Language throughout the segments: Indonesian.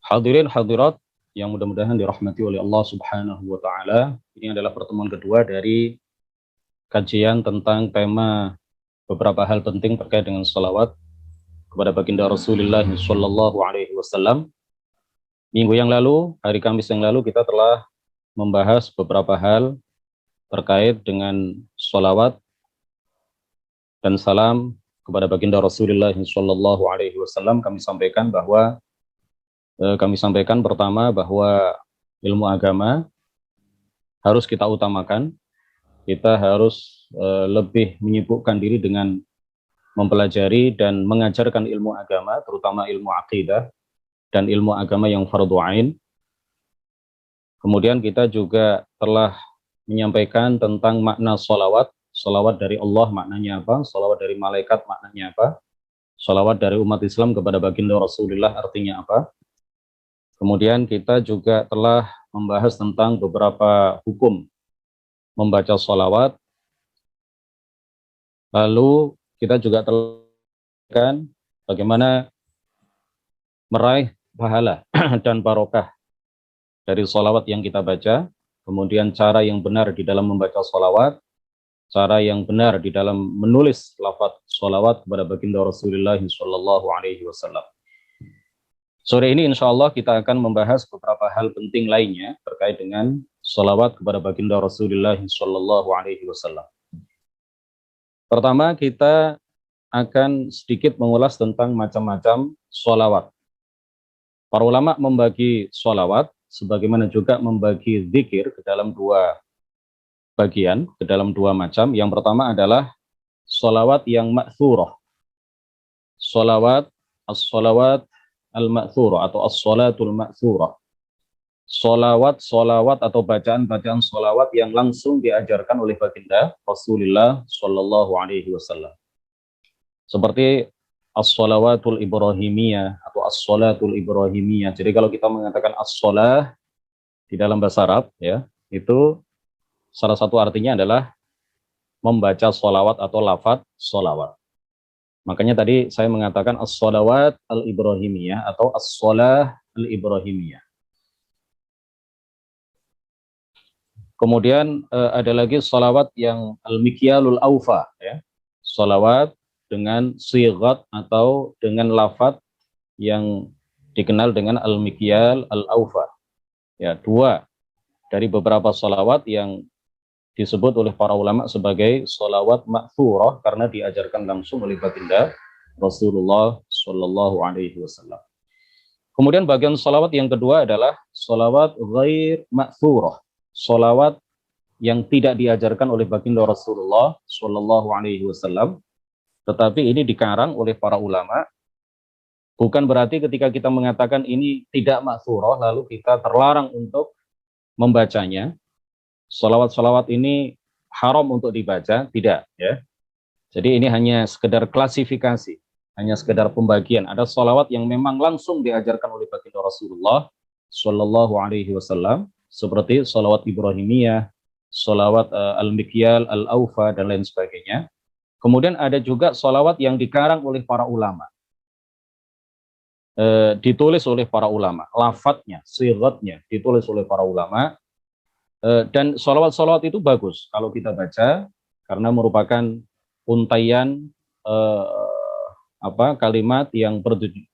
Hadirin hadirat yang mudah-mudahan dirahmati oleh Allah Subhanahu wa taala. Ini adalah pertemuan kedua dari kajian tentang tema beberapa hal penting terkait dengan salawat kepada baginda Rasulullah sallallahu alaihi wasallam. Minggu yang lalu, hari Kamis yang lalu kita telah membahas beberapa hal terkait dengan salawat dan salam kepada baginda Rasulullah sallallahu alaihi wasallam. Kami sampaikan pertama bahwa ilmu agama harus kita utamakan. Kita harus lebih menyibukkan diri dengan mempelajari dan mengajarkan ilmu agama, terutama ilmu akidah dan ilmu agama yang fardhu ain. Kemudian kita juga telah menyampaikan tentang makna sholawat. Sholawat dari Allah maknanya apa? Sholawat dari malaikat maknanya apa? Sholawat dari umat Islam kepada baginda Rasulullah artinya apa? Kemudian kita juga telah membahas tentang beberapa hukum membaca sholawat. Lalu kita juga telah bagaimana meraih pahala dan barokah dari sholawat yang kita baca, kemudian cara yang benar di dalam membaca sholawat, cara yang benar di dalam menulis lafaz sholawat kepada baginda Rasulullah Sallallahu Alaihi Wasallam. Sore ini insya Allah kita akan membahas beberapa hal penting lainnya terkait dengan sholawat kepada baginda Rasulullah Sallallahu Alaihi Wasallam. Pertama, kita akan sedikit mengulas tentang macam-macam sholawat. Para ulama membagi sholawat sebagaimana juga membagi zikir ke dalam dua bagian, ke dalam dua macam. Yang pertama adalah sholawat yang ma'thurah. Sholawat, as-sholawat al-ma'thurah atau as-sholatul ma'thurah. Sholawat atau bacaan-bacaan sholawat yang langsung diajarkan oleh baginda Rasulullah Sallallahu Alaihi Wasallam. Seperti as-sholawatul ibrahimiyah atau as-sholatul ibrahimiyah. Jadi kalau kita mengatakan as-sholah di dalam bahasa Arab, ya, itu salah satu artinya adalah membaca sholawat atau lafaz sholawat. Makanya tadi saya mengatakan as-sholawat al-ibrahimiyah atau as-sholah al-ibrahimiyah. Kemudian ada lagi sholawat yang al-mikyalul awfa, ya. Sholawat dengan sighat atau dengan lafaz yang dikenal dengan al-mikyal al-awfa. Ya, dua dari beberapa sholawat yang disebut oleh para ulama sebagai sholawat ma'thurah karena diajarkan langsung oleh baginda Rasulullah Sallallahu Alaihi Wasallam. Kemudian bagian sholawat yang kedua adalah sholawat ghair ma'thurah, sholawat yang tidak diajarkan oleh baginda Rasulullah Sallallahu Alaihi Wasallam, tetapi ini dikarang oleh para ulama. Bukan berarti ketika kita mengatakan ini tidak ma'thurah lalu kita terlarang untuk membacanya. Sholawat-sholawat ini haram untuk dibaca, tidak, ya. Jadi ini hanya sekedar klasifikasi, hanya sekedar pembagian. Ada sholawat yang memang langsung diajarkan oleh baginda Rasulullah Sallallahu Alaihi Wasallam, seperti sholawat Ibrahimiyah, sholawat al-mikyal, al-awfa, dan lain sebagainya. Kemudian ada juga sholawat yang dikarang oleh para ulama, ditulis oleh para ulama, lafadznya, sighatnya ditulis oleh para ulama. Dan sholawat-sholawat itu bagus kalau kita baca karena merupakan untaian kalimat yang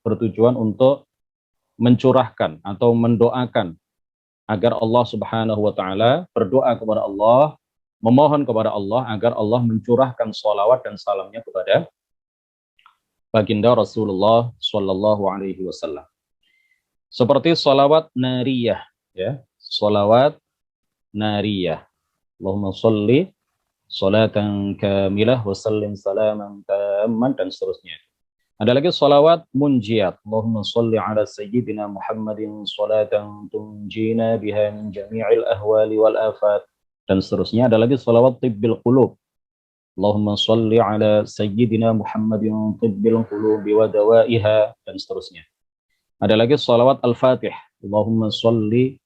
bertujuan untuk mencurahkan atau mendoakan agar Allah Subhanahu wa taala, berdoa kepada Allah, memohon kepada Allah agar Allah mencurahkan sholawat dan salamnya kepada baginda Rasulullah Sallallahu Alaihi Wasallam. Seperti sholawat nariyah, ya, sholawat nariyah. Allahumma sholli sholatan kamilah wa sallim salaman tamman, dan seterusnya. Ada lagi sholawat munjiat. Allahumma sholli ala sayyidina Muhammadin sholatan tunjina biha min jami'il ahwali wal afat, dan seterusnya. Ada lagi sholawat tibbil qulub. Allahumma sholli ala sayyidina Muhammadin tibbil qulubi wa dawaiha, dan seterusnya. Ada lagi sholawat al-fatih. Allahumma sholli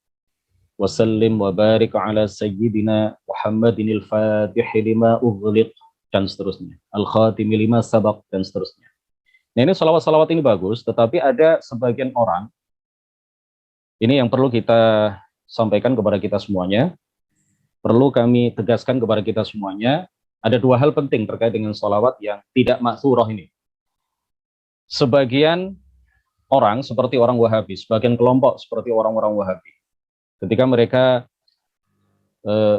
wasallim wa barik ala sayyidina Muhammadin al-fatih lima ughliq, dan seterusnya. Al-khatimi lima sabaq, dan seterusnya. Nah, ini salawat-salawat ini bagus, tetapi ada sebagian orang Ini yang perlu kita sampaikan kepada kita semuanya, perlu kami tegaskan kepada kita semuanya. Ada dua hal penting terkait dengan sholawat yang tidak maksurah ini. Sebagian orang seperti orang Wahabi, sebagian kelompok seperti orang-orang Wahabi, ketika mereka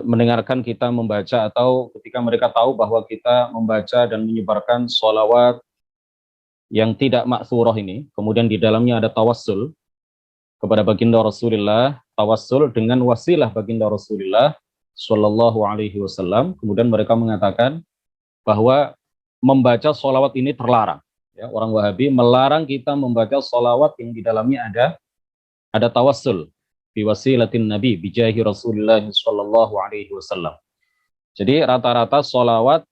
mendengarkan kita membaca atau ketika mereka tahu bahwa kita membaca dan menyebarkan sholawat yang tidak maksurah ini, kemudian di dalamnya ada tawassul kepada baginda Rasulullah, tawassul dengan wasilah baginda Rasulullah Shallallahu Alaihi Wasallam, kemudian mereka mengatakan bahwa membaca sholawat ini terlarang. Ya, orang Wahabi melarang kita membaca sholawat yang di dalamnya ada tawassul biwasilatin Nabi bijahi Rasulullah Shallallahu Alaihi Wasallam. Jadi rata-rata sholawat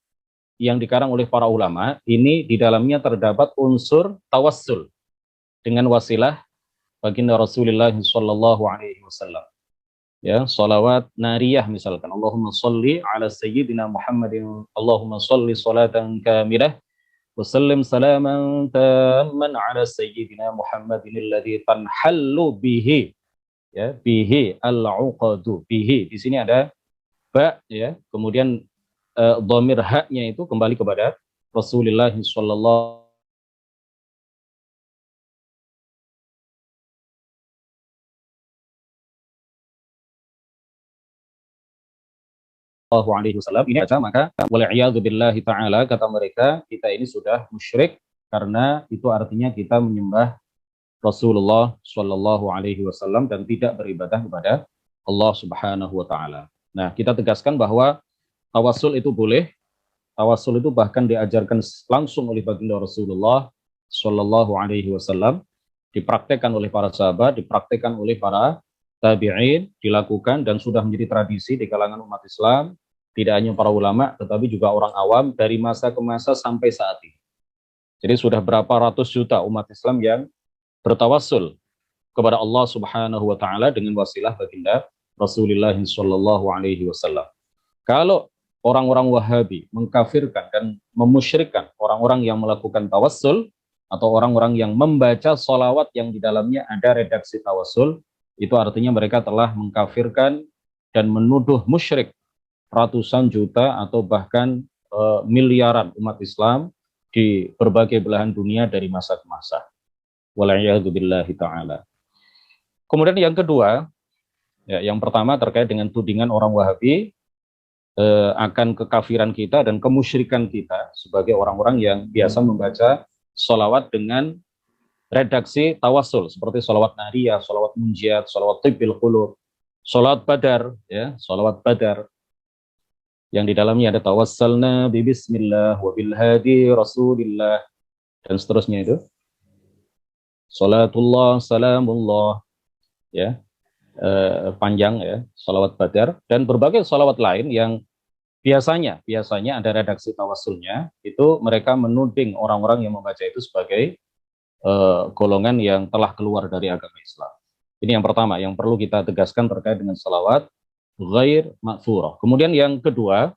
yang dikarang oleh para ulama ini di dalamnya terdapat unsur tawassul dengan wasilah baginda Rasulullah Shallallahu Alaihi Wasallam. Ya, sholawat nariyah misalkan, Allahumma sholli ala sayyidina Muhammadin, Allahumma sholli sholatan kamilah wa sallim salaman tamman ala sayyidina Muhammadin alladhi tanhallu bihi, ya, bihi al-uqadu, bihi di sini ada ba, ya, kemudian dhamir haknya itu kembali kepada Rasulullah sallallahu alaihi wasallam ini aja, maka wal'iyadu billahi ta'ala, kata mereka, kita ini sudah musyrik karena itu artinya kita menyembah Rasulullah Shallallahu Alaihi Wasallam dan tidak beribadah kepada Allah Subhanahu Wa Taala. Nah, kita tegaskan bahwa tawassul itu boleh, tawassul itu bahkan diajarkan langsung oleh baginda Rasulullah Shallallahu Alaihi Wasallam, dipraktekkan oleh para sahabat, dipraktekkan oleh para tabi'in, dilakukan dan sudah menjadi tradisi di kalangan umat Islam, tidak hanya para ulama, tetapi juga orang awam dari masa ke masa sampai saat ini. Jadi sudah berapa ratus juta umat Islam yang bertawassul kepada Allah Subhanahu wa taala dengan wasilah baginda Rasulullah sallallahu alaihi wasallam. Kalau orang-orang Wahabi mengkafirkan dan memusyrikan orang-orang yang melakukan tawassul atau orang-orang yang membaca sholawat yang di dalamnya ada redaksi tawassul, itu artinya mereka telah mengkafirkan dan menuduh musyrik ratusan juta atau bahkan miliaran umat Islam di berbagai belahan dunia dari masa ke masa. Wal'iyadzubillahi ta'ala. Kemudian yang kedua, ya, yang pertama terkait dengan tudingan orang Wahabi akan kekafiran kita dan kemusyrikan kita sebagai orang-orang yang biasa membaca sholawat dengan redaksi tawassul seperti sholawat nariyah, sholawat munjiat, sholawat tibbil qulub, sholawat badar, ya, sholawat badar yang di dalamnya ada tawassalna bi bismillah wa bil hadi rasulillah dan seterusnya itu. Salatullah, salamullah, ya, panjang, ya, salawat badar dan berbagai salawat lain yang biasanya ada redaksi tawassulnya, itu mereka menuding orang-orang yang membaca itu sebagai golongan yang telah keluar dari agama Islam. Ini yang pertama yang perlu kita tegaskan terkait dengan salawat ghair ma'thurah. Kemudian yang kedua,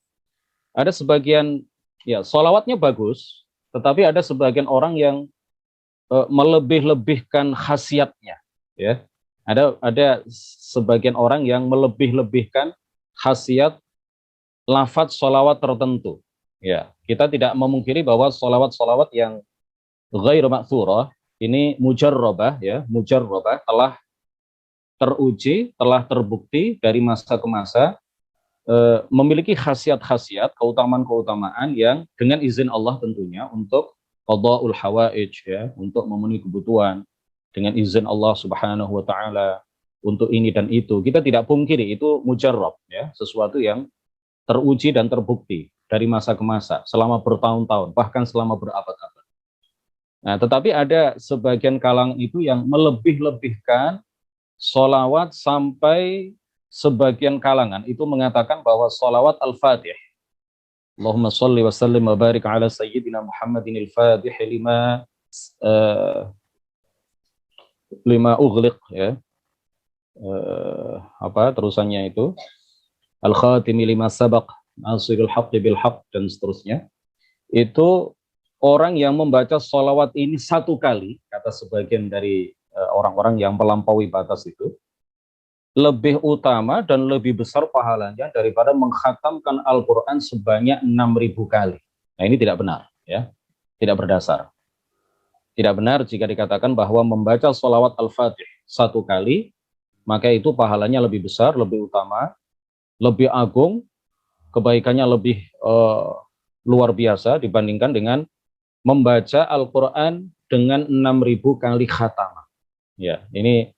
ada sebagian, ya, salawatnya bagus, tetapi ada sebagian orang yang melebih-lebihkan khasiatnya, ya. Ada sebagian orang yang melebih-lebihkan khasiat lafaz sholawat tertentu, ya. Kita tidak memungkiri bahwa sholawat yang ghair ma'thurah ini mujarrabah, ya, mujarrabah, telah teruji, telah terbukti dari masa ke masa, memiliki khasiat-khasiat, keutamaan-keutamaan yang dengan izin Allah tentunya untuk qada'ul hawaij, ya, untuk memenuhi kebutuhan dengan izin Allah Subhanahu wa taala, untuk ini dan itu. Kita tidak pungkiri itu mujarrab, ya, sesuatu yang teruji dan terbukti dari masa ke masa selama bertahun-tahun, bahkan selama berabad-abad. Nah, tetapi ada sebagian kalangan itu yang melebih-lebihkan sholawat sampai sebagian kalangan itu mengatakan bahwa sholawat al-fatih, Allahumma sholli wa sallim wa barik ala sayyidina Muhammadin al-fatih lima ughliq, ya, apa terusannya itu, al-khatimi lima sabaq nasirul haqqi bil haqq dan seterusnya. Itu orang yang membaca sholawat ini satu kali, kata sebagian dari orang-orang yang melampaui batas itu lebih utama dan lebih besar pahalanya daripada mengkhatamkan Al-Quran sebanyak 6.000 kali. Nah, ini tidak benar, ya, tidak berdasar. Tidak benar jika dikatakan bahwa membaca sholawat Al-Fatih satu kali, maka itu pahalanya lebih besar, lebih utama, lebih agung, kebaikannya lebih luar biasa dibandingkan dengan membaca Al-Quran dengan 6.000 kali khatamah. Ya, ini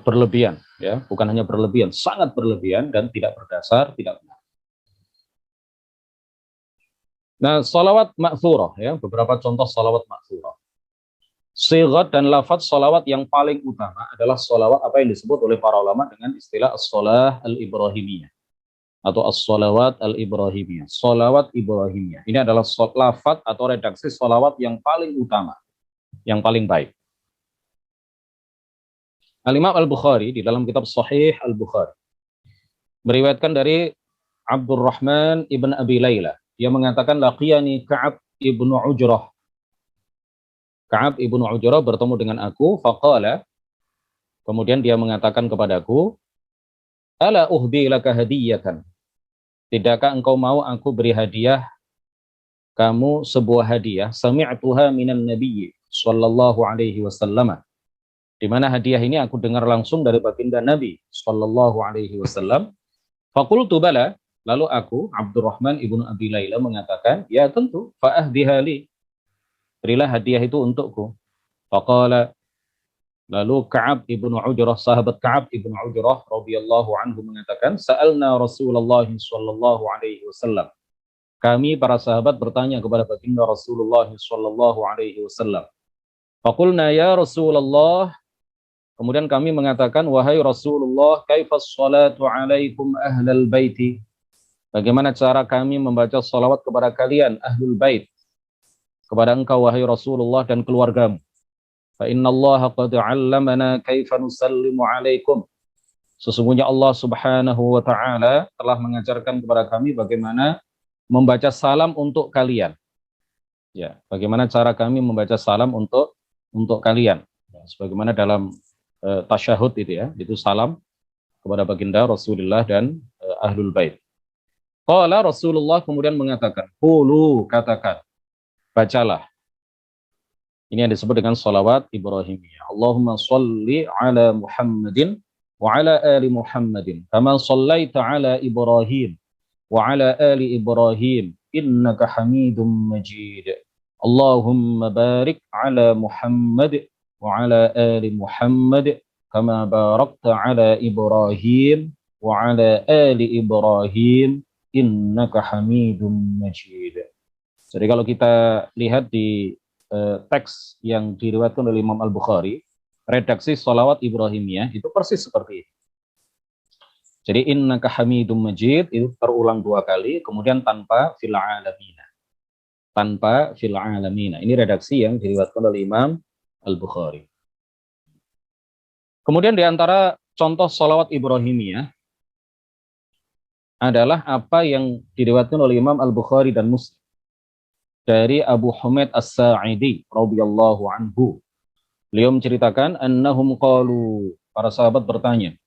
berlebihan, ya, bukan hanya berlebihan, sangat berlebihan dan tidak berdasar, tidak benar. Nah, sholawat ma'thurah, ya, beberapa contoh sholawat ma'thurah. Sighat dan lafaz sholawat yang paling utama adalah sholawat apa yang disebut oleh para ulama dengan istilah as-sholah al-ibrahimiyah atau as-sholawat al-ibrahimiyah, sholawat ibrahimiyah. Ini adalah lafaz atau redaksi sholawat yang paling utama, yang paling baik. Al-Imam Al-Bukhari di dalam kitab Sahih Al-Bukhari meriwayatkan dari Abdurrahman ibn Abi Layla. Dia mengatakan laqiyani Ka'ab ibnu Ujrah. Ka'ab ibnu Ujrah bertemu dengan aku, faqala, kemudian dia mengatakan kepadaku, ala uhdi laka hadiyatan. Tidakkah engkau mau aku beri hadiah kamu sebuah hadiah? Sami'tuha minan nabiyyi sallallahu alaihi wasallam. Di mana hadiah ini aku dengar langsung dari baginda Nabi sallallahu alaihi wasallam. Faqultu bala. Lalu aku, Abdurrahman ibnu Abi Layla, mengatakan, ya tentu, fa'ahdiha li. Berilah hadiah itu untukku. Faqala, lalu Ka'ab ibnu Ujrah, sahabat Ka'ab ibnu Ujrah radhiyallahu anhu mengatakan, sa'alna Rasulullah sallallahu alaihi wasallam. Kami para sahabat bertanya kepada baginda Rasulullah sallallahu alaihi wasallam. Faqulna ya Rasulullah, kemudian kami mengatakan, wahai Rasulullah, kaifas salatu alaikum ahlal baiti? Bagaimana cara kami membaca salawat kepada kalian, ahlul bait, kepada engkau, wahai Rasulullah, dan keluargamu? Fa innallaha qad 'allamana kaifa nusallimu 'alaikum. Sesungguhnya Allah Subhanahu wa taala telah mengajarkan kepada kami bagaimana membaca salam untuk kalian. Ya, bagaimana cara kami membaca salam untuk kalian. Ya, sebagaimana dalam tasyahud itu, ya, itu salam kepada baginda Rasulullah dan ahlul bait. Qala Rasulullah kemudian mengatakan, qulu, katakan, bacalah. Ini yang disebut dengan sholawat Ibrahimiyah. Allahumma sholli ala Muhammadin wa ala ali Muhammadin kama shallaita ala Ibrahim wa ala ali Ibrahim innaka Hamidum Majid. Allahumma barik ala Muhammad wa ala ali Muhammad kama barakta ala Ibrahim wa ala ali Ibrahim innaka Hamidum Majid. Jadi kalau kita lihat di teks yang diriwayatkan oleh Imam Al-Bukhari, redaksi sholawat Ibrahimiyah itu persis seperti ini. Jadi innaka Hamidum Majid itu terulang 2 kali, kemudian tanpa fil alamina. Tanpa fil alamina. Ini redaksi yang diriwayatkan oleh Imam Al-Bukhari. Kemudian di antara contoh sholawat Ibrahimiyah adalah apa yang diriwayatkan oleh Imam Al-Bukhari dan Muslim dari Abu Humaid As-Sa'idi radhiyallahu anhu. Beliau menceritakan annahum qalu, para sahabat bertanya,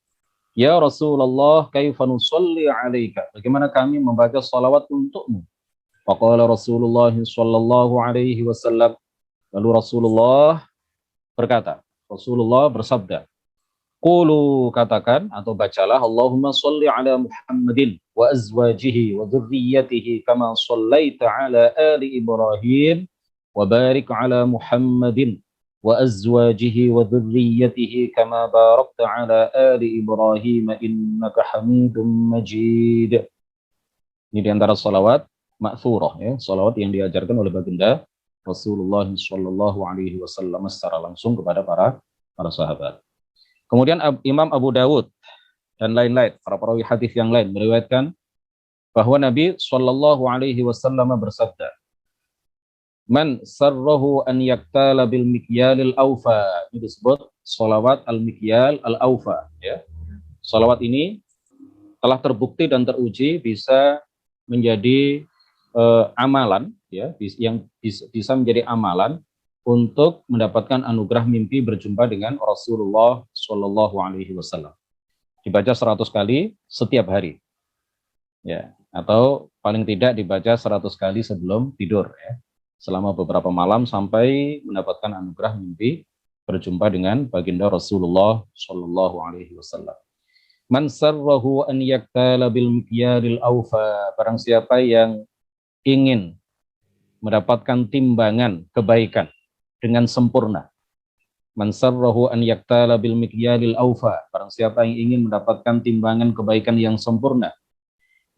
ya Rasulullah, kaifa nusalli 'alaika? Bagaimana kami membaca salawat untukmu? Faqala Rasulullah sallallahu alaihi wasallam, lalu Rasulullah berkata, Rasulullah bersabda, qulu, katakan atau bacalah, Allahumma sholli ala Muhammadin wa azwajihi wa dzurriyyatihi kama shallaita ala ali Ibrahim wa barik ala Muhammadin wa azwajihi wa dzurriyyatihi kama barakta ala ali Ibrahim innaka Hamidum Majid. Ini di antara salawat ma'thurah, ya, salawat yang diajarkan oleh baginda Rasulullah sallallahu alaihi wasallam secara langsung kepada para sahabat. Kemudian Imam Abu Dawud dan lain-lain, para perawi hadis yang lain meriwayatkan bahwa Nabi Shallallahu Alaihi Wasallam bersabda, "Man sarrahu an yaktala bil mikyalil awfa." Ini disebut salawat al mikyal al awfa. Ya, salawat ini telah terbukti dan teruji bisa menjadi amalan, ya, yang bisa menjadi amalan untuk mendapatkan anugerah mimpi berjumpa dengan Rasulullah Shallallahu Alaihi Wasallam. Dibaca 100 kali setiap hari, ya, atau paling tidak dibaca 100 kali sebelum tidur, ya, selama beberapa malam sampai mendapatkan anugerah mimpi berjumpa dengan baginda Rasulullah Shallallahu Alaihi Wasallam. Man sarrahu an yaktala bil mikyaril awfa, barang siapa yang ingin mendapatkan timbangan kebaikan dengan sempurna. Man sarrahu an yaktala bil mikyaril awfa, barang siapa yang ingin mendapatkan timbangan kebaikan yang sempurna.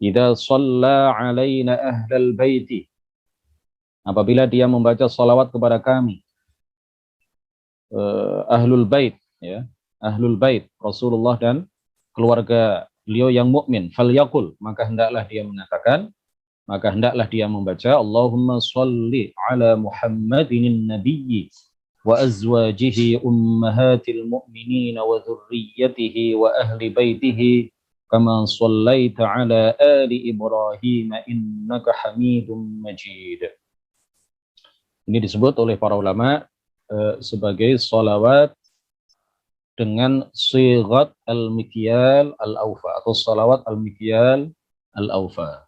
Idza shalla alaina ahlal baiti, apabila dia membaca salawat kepada kami, ahlul bait, ya, ahlul bait Rasulullah dan keluarga beliau yang mukmin, falyaqul, maka hendaklah dia mengatakan, maka hendaklah dia membaca Allahumma shalli ala Muhammadin nabiyyi wa azwajihi ummahatil mu'minin wa dzurriyyatihi wa ahli baitihi kama shallaita ala ali Ibrahim innaka Hamidum Majid. Ini disebut oleh para ulama sebagai salawat dengan sighat al-mikyal al-awfa atau salawat al-mikyal al-awfa.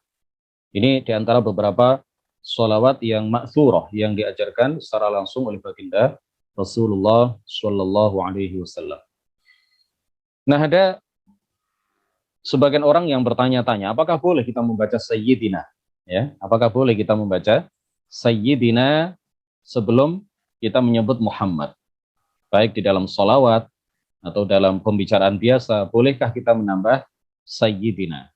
Ini diantara beberapa salawat yang ma'thurah yang diajarkan secara langsung oleh baginda Rasulullah Shallallahu Alaihi Wasallam. Nah, ada sebagian orang yang bertanya-tanya, apakah boleh kita membaca Sayyidina? Ya, apakah boleh kita membaca Sayyidina sebelum kita menyebut Muhammad? Baik di dalam salawat atau dalam pembicaraan biasa, bolehkah kita menambah Sayyidina?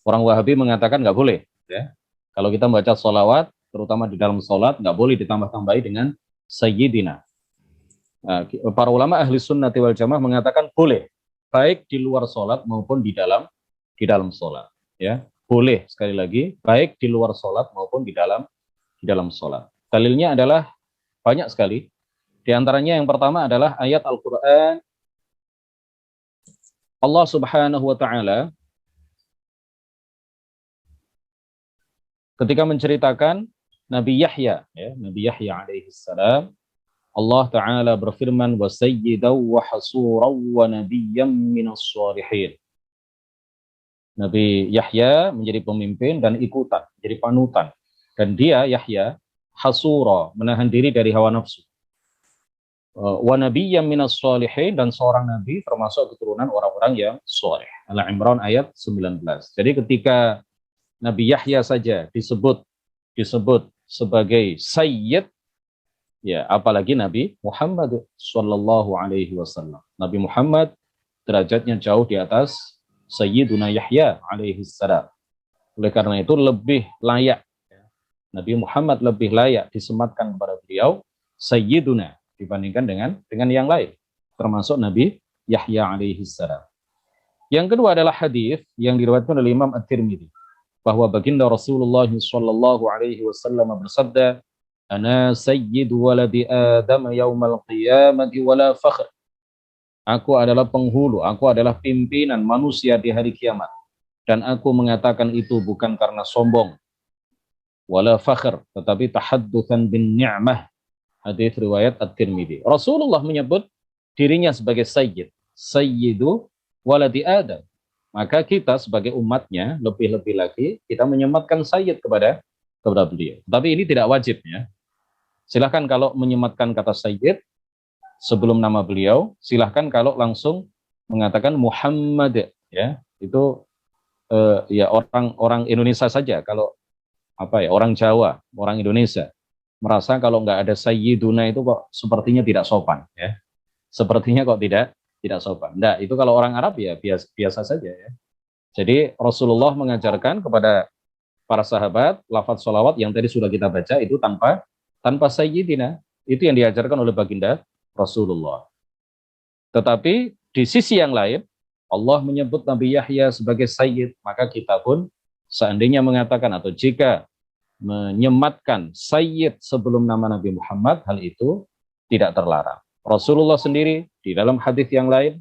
Orang Wahabi mengatakan nggak boleh. Ya. Kalau kita membaca salawat, terutama di dalam salat, nggak boleh ditambah-tambahi dengan Sayyidina. Nah, para ulama ahli sunnati wal jamaah mengatakan boleh, baik di luar salat maupun di dalam salat. Ya, boleh, sekali lagi, baik di luar salat maupun di dalam salat. Dalilnya adalah banyak sekali. Di antaranya yang pertama adalah ayat Al-Quran. Allah Subhanahu wa Ta'ala ketika menceritakan Nabi Yahya, ya, Nabi Yahya alaihi salam, Allah Ta'ala berfirman, wa sayyidaw wa hasuraw wa nabiyyam minas shalihin. Nabi Yahya menjadi pemimpin dan ikutan, jadi panutan. Dan dia, Yahya, hasura, menahan diri dari hawa nafsu. Wa nabiyyam minas shalihin, dan seorang nabi termasuk keturunan orang-orang yang saleh. Al-Imran ayat 19. Jadi ketika Nabi Yahya saja disebut sebagai sayyid, ya, apalagi Nabi Muhammad sallallahu alaihi wasallam. Nabi Muhammad derajatnya jauh di atas Sayyiduna Yahya alaihi salam. Oleh karena itu lebih layak, Nabi Muhammad lebih layak disematkan kepada beliau Sayyiduna dibandingkan dengan yang lain, termasuk Nabi Yahya alaihi salam. Yang kedua adalah hadis yang diriwayatkan oleh Imam At-Tirmidzi, bahwa baginda Rasulullah sallallahu alaihi wasallam bersabda, ana sayyidu waladi Adam yaumal qiyamati wala fakhr. Aku adalah penghulu, aku adalah pimpinan manusia di hari kiamat, dan aku mengatakan itu bukan karena sombong, wala fakhr, tetapi tahaddutsan bin ni'mah. Hadis riwayat At-Tirmidzi. Rasulullah menyebut dirinya sebagai sayyid, sayyidu waladi Adam. Maka kita sebagai umatnya, lebih-lebih lagi kita menyematkan sayyid kepada beliau. Tapi ini tidak wajib, ya. Silahkan kalau menyematkan kata sayyid sebelum nama beliau, silahkan kalau langsung mengatakan Muhammad, ya. Itu ya orang Indonesia saja. Kalau orang Jawa, orang Indonesia merasa kalau nggak ada sayyiduna itu kok sepertinya tidak sopan, ya. Sepertinya kok tidak sopan. Nah, itu kalau orang Arab ya biasa saja, ya. Jadi Rasulullah mengajarkan kepada para sahabat lafaz sholawat yang tadi sudah kita baca itu tanpa sayyidina. Itu yang diajarkan oleh baginda Rasulullah. Tetapi di sisi yang lain, Allah menyebut Nabi Yahya sebagai sayyid, maka kita pun seandainya mengatakan atau jika menyematkan sayyid sebelum nama Nabi Muhammad, hal itu tidak terlarang. Rasulullah sendiri di dalam hadis yang lain,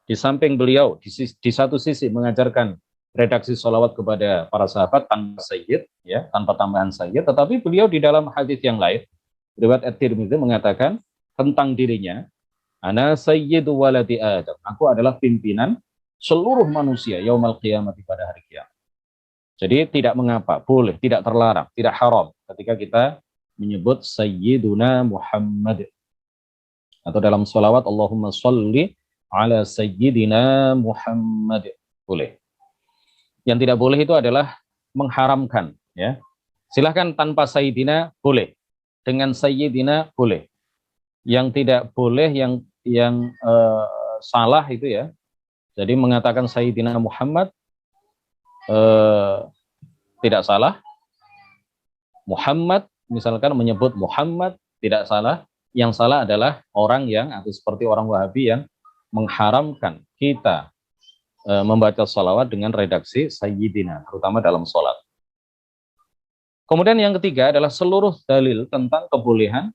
di samping beliau di satu sisi mengajarkan redaksi sholawat kepada para sahabat tanpa sayyid, ya, tanpa tambahan sayyid, tetapi beliau di dalam hadis yang lain riwayat At-Tirmidzi mengatakan tentang dirinya, ana sayyidu waladi Adam. Aku adalah pimpinan seluruh manusia yaumal qiyamah pada hari kiamat. Jadi tidak mengapa, boleh, tidak terlarang, tidak haram ketika kita menyebut Sayyiduna Muhammad. Atau dalam sholawat Allahumma sholli ala Sayyidina Muhammad. Boleh. Yang tidak boleh itu adalah mengharamkan. Ya. Silahkan tanpa Sayyidina, boleh. Dengan Sayyidina, boleh. Yang tidak boleh, yang salah itu ya. Jadi mengatakan Sayyidina Muhammad, tidak salah. Muhammad, misalkan menyebut Muhammad, tidak salah. Yang salah adalah orang yang, atau seperti orang Wahabi yang mengharamkan kita membaca sholawat dengan redaksi Sayyidina, terutama dalam sholat. Kemudian yang ketiga adalah seluruh dalil tentang kebolehan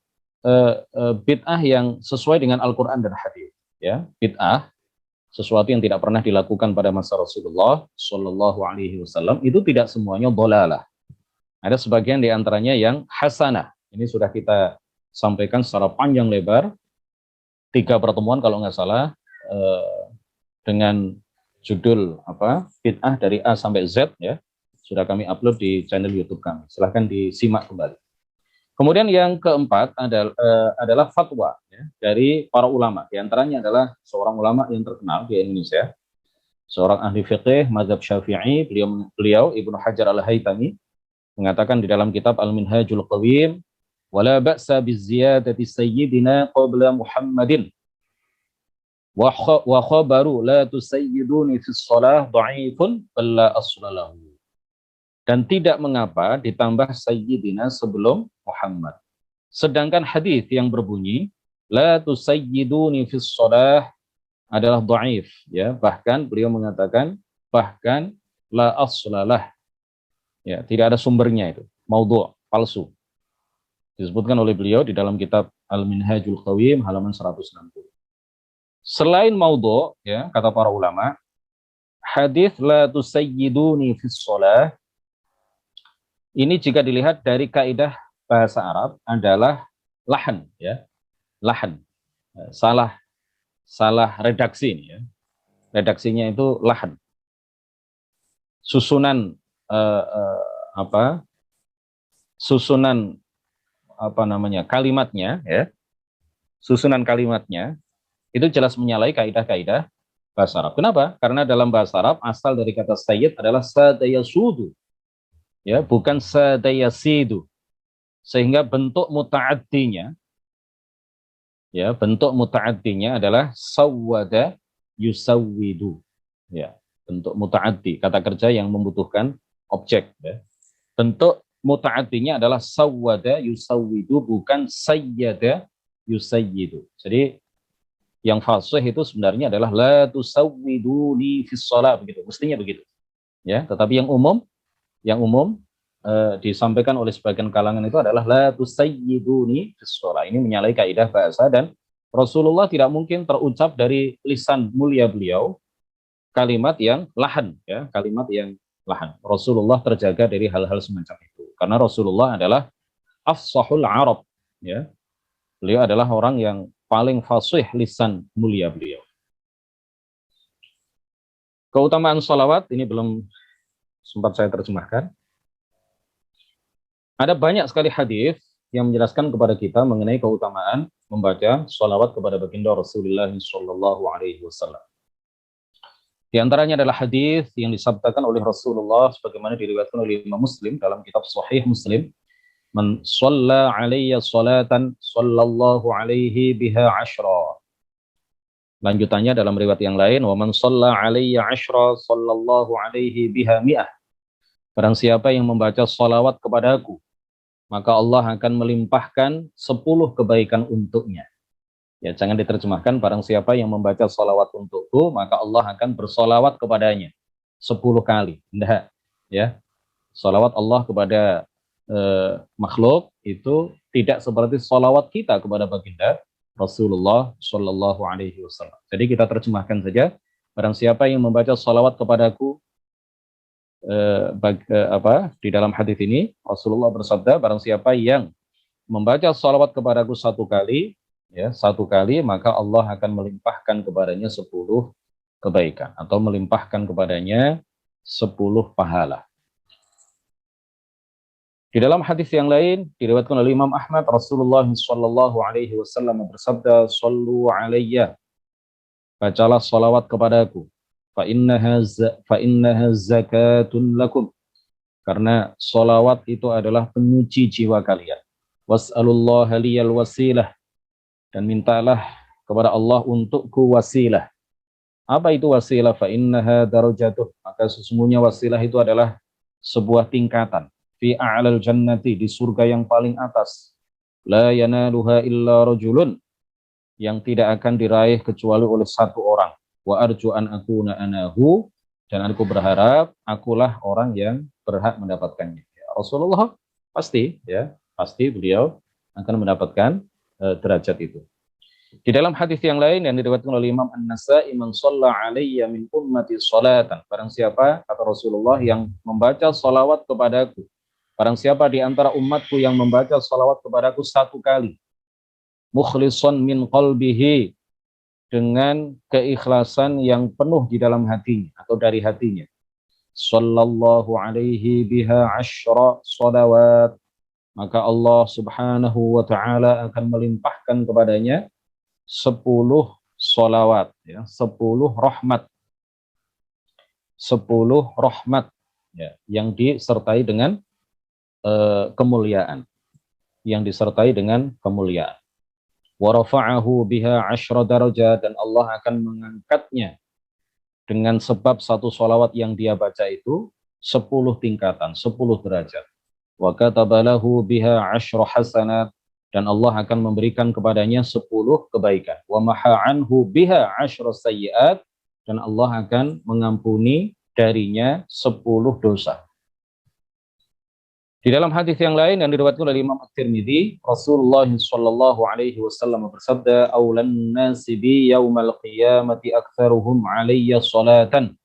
bid'ah yang sesuai dengan Al-Quran dan hadis. Ya, bid'ah, sesuatu yang tidak pernah dilakukan pada masa Rasulullah Shallallahu Alaihi Wasallam, itu tidak semuanya dhalalah. Ada sebagian di antaranya yang hasanah. Ini sudah kita sampaikan secara panjang lebar, 3 pertemuan kalau nggak salah, dengan judul bid'ah dari A sampai Z, ya, sudah kami upload di channel YouTube kami. Silahkan disimak kembali. Kemudian yang keempat adalah fatwa, ya, dari para ulama. Di antaranya adalah seorang ulama yang terkenal di Indonesia, seorang ahli fiqih mazhab Syafi'i, beliau Ibnu Hajar Al-Haytami, mengatakan di dalam kitab Al-Minhajul Qawim, wala ba'sa biziyadati sayyidina qabla Muhammadin wa khabaru la tusayyiduni fis shalah dha'ifun balla aslalahu. Dan tidak mengapa ditambah sayyidina sebelum Muhammad. Sedangkan hadis yang berbunyi la tusayyiduni fis shalah adalah dha'if, ya, bahkan beliau mengatakan bahkan la aslalah. Ya, tidak ada sumbernya itu, maudhu', palsu. Disebutkan oleh beliau di dalam kitab Al-Minhajul Qawim halaman 160. Selain maudhu', ya, kata para ulama, hadis la tusayyiduni fis shalah ini jika dilihat dari kaidah bahasa Arab adalah lahan, ya. Lahan. Salah redaksi ini, ya. Redaksinya itu lahan. Susunan kalimatnya, ya, susunan kalimatnya itu jelas menyalahi kaidah-kaidah bahasa Arab. Kenapa? Karena dalam bahasa Arab asal dari kata sayyid adalah sadayasudu, ya, bukan sadayasidu, sehingga bentuk muta'addinya, ya, bentuk muta'addinya adalah sawwada yusawwidu, ya. Bentuk muta'addi, kata kerja yang membutuhkan objek, ya. Bentuk muta'addinya adalah sawwada yusawwidu, bukan sayyada yusayyidu. Jadi yang fasih itu sebenarnya adalah la tusawwiduni fis shalah, begitu, mestinya begitu, ya. Tetapi yang umum disampaikan oleh sebagian kalangan itu adalah la tusayyiduni fis shalah. Ini menyalahi kaidah bahasa, dan Rasulullah tidak mungkin terucap dari lisan mulia beliau kalimat yang lahan, ya, kalimat yang lahan. Rasulullah terjaga dari hal-hal semacam itu karena Rasulullah adalah afsahul Arab, ya. Beliau adalah orang yang paling fasih lisan mulia beliau. Keutamaan sholawat ini belum sempat saya terjemahkan. Ada banyak sekali hadis yang menjelaskan kepada kita mengenai keutamaan membaca sholawat kepada baginda Rasulullah Shallallahu Alaihi Wasallam. Di antaranya adalah hadis yang disabdakan oleh Rasulullah sebagaimana diriwayatkan oleh Imam Muslim dalam kitab Sahih Muslim, "Man shalla 'alayya salatan sallallahu 'alaihi biha 'ashra." Lanjutannya dalam riwayat yang lain, "Wa man shalla 'alayya 'ashra sallallahu 'alaihi biha mi'ah." Barang siapa yang membaca salawat kepadaku, maka Allah akan melimpahkan 10 kebaikan untuknya. Ya, jangan diterjemahkan barang siapa yang membaca sholawat untukku, maka Allah akan bersolawat kepadanya 10 kali. Tidak, ya. Sholawat Allah kepada makhluk itu tidak seperti sholawat kita kepada baginda Rasulullah Shallallahu Alaihi Wasallam. Jadi kita terjemahkan saja, barang siapa yang membaca sholawat kepadaku, di dalam hadis ini Rasulullah bersabda, barang siapa yang membaca salawat kepadaku satu kali, ya, satu kali, maka Allah akan melimpahkan kepadanya 10 kebaikan atau melimpahkan kepadanya 10 pahala. Di dalam hadis yang lain diriwayatkan oleh Imam Ahmad, Rasulullah Shallallahu Alaihi Wasallam bersabda, "Sallu alayya, bacalah salawat kepadaku, fa innaha zakatun lakum, karena salawat itu adalah penyuci jiwa kalian. Was'alullaha liyal wasilah, dan mintalah kepada Allah untukku wasilah." Apa itu wasilah? Fa innaha darajatuh, maka sesungguhnya wasilah itu adalah sebuah tingkatan fi a'lal jannati, di surga yang paling atas. La yanaluha illa rajulun, yang tidak akan diraih kecuali oleh satu orang. Wa arju an akuna anahu, dan aku berharap akulah orang yang berhak mendapatkannya. Ya, Rasulullah pasti, ya, pasti beliau akan mendapatkan derajat itu. Di dalam hadis yang lain yang diriwayatkan oleh Imam An-Nasa'i, "Man shalla 'alayya min ummati sholatan", barang siapa, kata Rasulullah, yang membaca salawat kepadaku, barang siapa di antara umatku yang membaca salawat kepadaku satu kali, mukhlishan min qalbihi, dengan keikhlasan yang penuh di dalam hatinya atau dari hatinya, sallallahu alaihi biha asyra salawat, maka Allah Subhanahu wa taala akan melimpahkan kepadanya 10 sholawat, ya, 10 rahmat, 10 rahmat, ya, yang disertai dengan kemuliaan, yang disertai dengan kemuliaan. Wa rafa'ahu biha 10 darajat, dan Allah akan mengangkatnya dengan sebab satu sholawat yang dia baca itu 10 tingkatan, 10 derajat. Wa katabalahu biha 10 hasanat, dan Allah akan memberikan kepadanya 10 kebaikan. Wa maha anhu biha 10 sayyi'at, dan Allah akan mengampuni darinya 10 dosa. Di dalam hadis yang lain yang diriwayatkan oleh Imam At-Tirmidzi, Rasulullah Shallallahu Alaihi Wasallam bersabda, "Aulan nasi bi yaumal qiyamati aktsaruhum 'alayya salatan."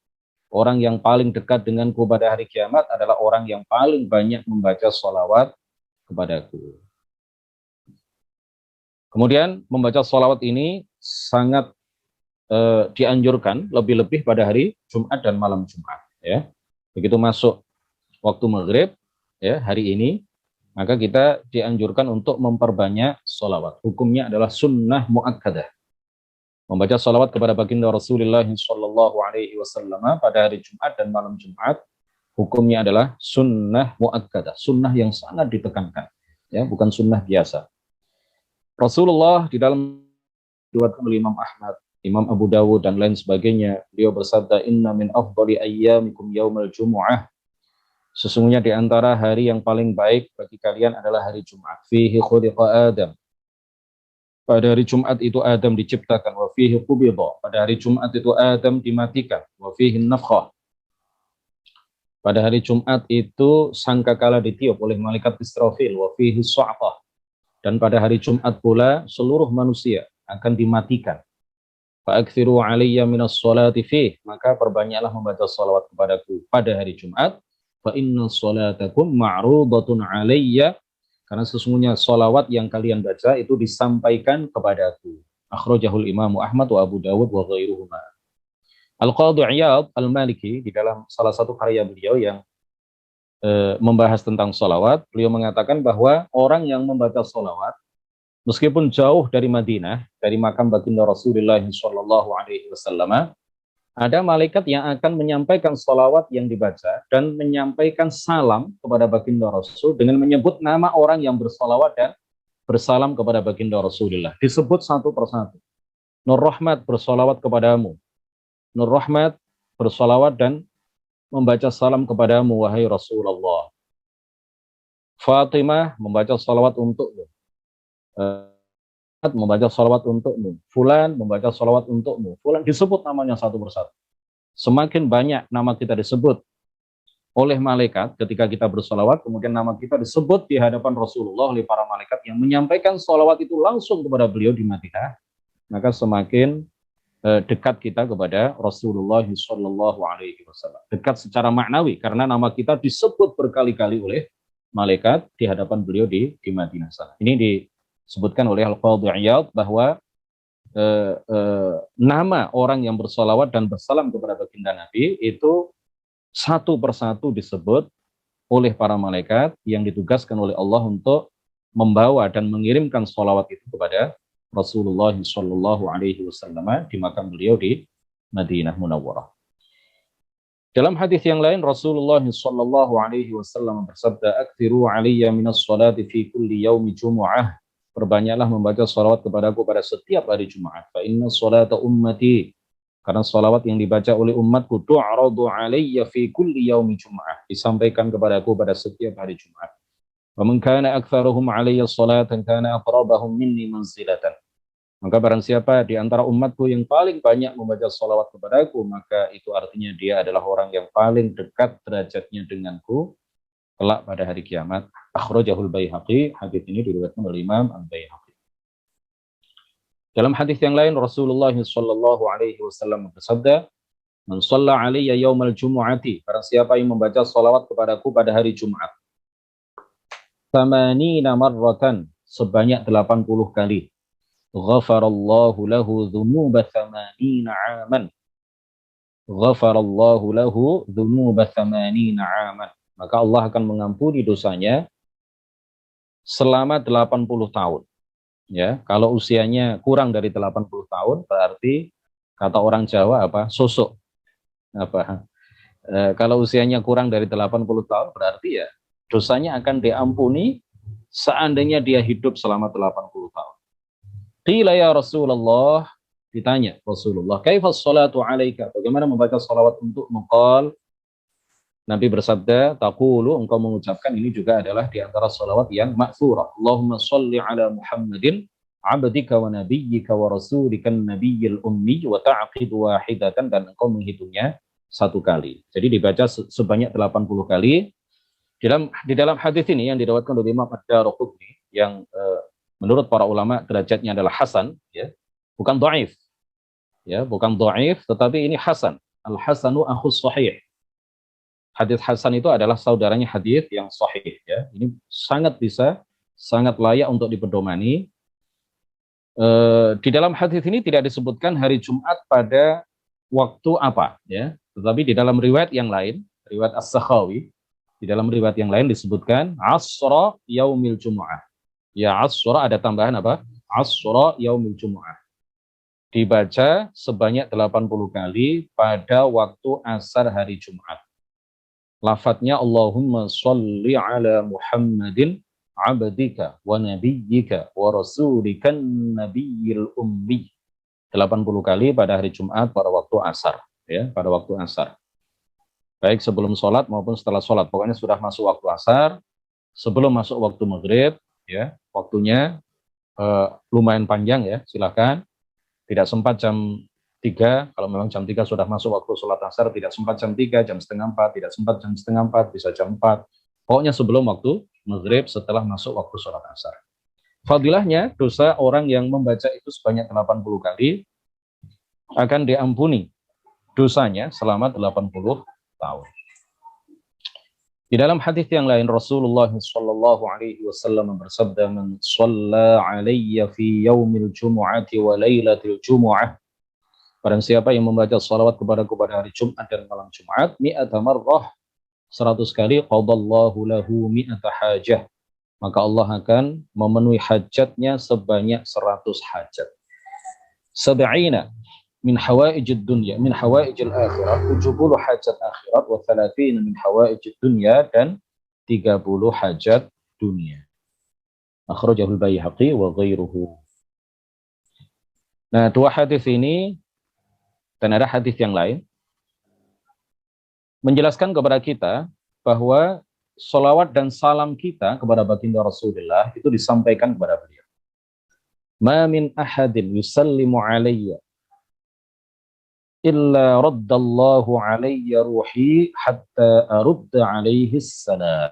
Orang yang paling dekat denganku pada hari kiamat adalah orang yang paling banyak membaca salawat kepadaku. Kemudian membaca salawat ini sangat dianjurkan, lebih-lebih pada hari Jumat dan malam Jumat. Ya, begitu masuk waktu maghrib, ya, hari ini, maka kita dianjurkan untuk memperbanyak salawat. Hukumnya adalah sunnah muakkadah. Membaca salawat kepada baginda Rasulullah Shallallahu Alaihi Wasallam pada hari Jumat dan malam Jumat, hukumnya adalah sunnah muakkadah, sunnah yang sangat ditekankan, ya, bukan sunnah biasa. Rasulullah di dalam diriwayatkan oleh Imam Ahmad, Imam Abu Dawud dan lain sebagainya, beliau bersabda, "Inna min afdali ayyamikum yaumal jumu'ah." Sesungguhnya di antara hari yang paling baik bagi kalian adalah hari Jumat. Fihi khuliqa Adam. Pada hari Jumat itu Adam diciptakan. Wa fihi qubida. Pada hari Jumat itu Adam dimatikan. Wa fihi nafkhah. Pada hari Jumat itu sangkakala ditiup oleh malaikat Israfil. Wa fihi su'aqah. Dan pada hari Jumat pula seluruh manusia akan dimatikan. Fa'akthiru alaiya minas sholati fih, maka perbanyaklah membaca salawat kepadaku pada hari Jumat. Fa inna sholatakum ma'rudatun alaiya, karena sesungguhnya salawat yang kalian baca itu disampaikan kepadaku. Akhrajahul Imam Ahmad wa Abu Dawud wa ghairuhuma. Al-Qadhi Iyad Al-Maliki di dalam salah satu karya beliau yang membahas tentang salawat, beliau mengatakan bahwa orang yang membaca salawat meskipun jauh dari Madinah, dari makam baginda Rasulullah Shallallahu Alaihi Wasallam, ada malaikat yang akan menyampaikan salawat yang dibaca dan menyampaikan salam kepada baginda Rasul dengan menyebut nama orang yang bersalawat dan bersalam kepada baginda Rasulullah. Disebut satu persatu. Nur Rahmat bersalawat kepadamu. Nur Rahmat bersalawat dan membaca salam kepadamu, wahai Rasulullah. Fatimah membaca salawat untukmu. Membaca salawat untukmu. Fulan membaca salawat untukmu. Fulan, disebut namanya satu persatu. Semakin banyak nama kita disebut oleh malaikat ketika kita bersalawat, kemudian nama kita disebut di hadapan Rasulullah oleh para malaikat yang menyampaikan salawat itu langsung kepada beliau di Madinah, maka semakin dekat kita kepada Rasulullah Shallallahu Alaihi Wasallam. Dekat secara maknawi karena nama kita disebut berkali-kali oleh malaikat di hadapan beliau di Madinah sana. Ini disebutkan oleh Al-Qadhi Iyad bahwa nama orang yang bersolawat dan bersalam kepada baginda Nabi itu satu persatu disebut oleh para malaikat yang ditugaskan oleh Allah untuk membawa dan mengirimkan solawat itu kepada Rasulullah Shallallahu Alaihi Wasallam di makam beliau di Madinah Munawwarah. Dalam hadis yang lain Rasulullah Shallallahu Alaihi Wasallam bersabda, "Aktsiru alaiya minas salati fi kulli yaumi jumu'ah." Perbanyaklah membaca salawat kepadaku pada setiap hari Jumat. Fa inna salata ummati, karena salawat yang dibaca oleh umatku, tu'radu alayya fi kulli yaumi jumu'ah, disampaikan kepadaku pada setiap hari Jumat. Wa man kana aktsaruhum alayya salatan kana aqrabahum minni manzilatan. Maka barang siapa di antara umatku yang paling banyak membaca salawat kepadaku, maka itu artinya dia adalah orang yang paling dekat derajatnya denganku kelak pada hari kiamat. Akhrajahul Baihaqi. Hadis ini diriwayatkan oleh Imam Al-Baihaqi. Dalam hadis yang lain Rasulullah Shallallahu Alaihi Wasallam bersabda, "Man shalla alayya yaumal jumu'ati." Barang siapa yang membaca salawat kepadaku pada hari Jumat, thamanina marratan, sebanyak 80 kali. Ghafarallahu lahu dhunuba thamanina aman. Ghafarallahu lahu dhunuba thamanina aman. Maka Allah akan mengampuni dosanya selama 80 tahun. Ya, kalau usianya kurang dari 80 tahun berarti kata orang Jawa apa? Sosok. Apa? Kalau usianya kurang dari 80 tahun berarti ya dosanya akan diampuni seandainya dia hidup selama 80 tahun. Qila ya Rasulullah, ditanya Rasulullah, kaifas salatu alaika? Bagaimana membaca salawat untuk maqal? Nabi bersabda, taqulu, engkau mengucapkan, ini juga adalah di antara salawat yang ma'thurah. Allahumma salli ala Muhammadin abdika wa nabiyyika wa rasulika nabiyyil ummi wa ta'qid wahidatan, dan engkau menghitungnya satu kali. Jadi dibaca sebanyak 80 kali. Di dalam hadis ini yang diriwayatkan oleh Imam Ad-Darqutni yang menurut para ulama derajatnya adalah hasan, ya, bukan dhaif, ya, bukan dhaif, tetapi ini hasan. Al-hasanu akhus sahih. Hadis hasan itu adalah saudaranya hadis yang sahih, ya. Ini sangat layak untuk dipedomani. Di dalam hadis ini tidak disebutkan hari Jumat pada waktu apa, ya, tetapi di dalam riwayat yang lain, riwayat As-Sakhawi, di dalam riwayat yang lain disebutkan asra yaumil jumu'ah. Ya, asra ada tambahan apa? Asra yaumil jumu'ah. Dibaca sebanyak 80 kali pada waktu asar hari Jumat. Lafadznya Allahumma sholli ala Muhammadin abdika wa nabiyyika wa rasulikan nabiyyil ummi. 80 kali pada hari Jumat pada waktu asar, ya, pada waktu asar. Baik sebelum sholat maupun setelah sholat. Pokoknya sudah masuk waktu asar, sebelum masuk waktu maghrib, ya, waktunya lumayan panjang, ya, silakan. Tidak sempat jam 3, kalau memang jam 3 sudah masuk waktu sholat asar, tidak sempat jam 3, jam setengah 4, tidak sempat jam setengah 4, bisa jam 4. Pokoknya sebelum waktu maghrib, setelah masuk waktu sholat asar. Fadilahnya, dosa orang yang membaca itu sebanyak 80 kali akan diampuni dosanya selama 80 tahun. Di dalam hadis yang lain Rasulullah Shallallahu Alaihi Wasallam bersabda, "Man shalla alayya fi yaumil jumu'ati wa lailatil jumu'ah." Barang siapa yang membaca salawat kepadaku pada hari Jumat dan malam Jumat, mi'ata marrah, 100 kali, qadallahu lahu mi'ata hajah. Maka Allah akan memenuhi hajatnya sebanyak 100 hajat. Sab'ina min hawaijid dunya, min hawaijil akhirah, 70 hajat akhirat, wa 30 min hawaijid dunya, dan 30 hajat dunia. Akhrajahul Baihaqi wa ghairuhu. Nah, dua hadis ini dan ada hadis yang lain menjelaskan kepada kita bahwa sholawat dan salam kita kepada baginda Rasulullah itu disampaikan kepada beliau. Ma min ahadin yusallimu alayya illa raddallahu alayya ruhi hatta arudda alaihi salam.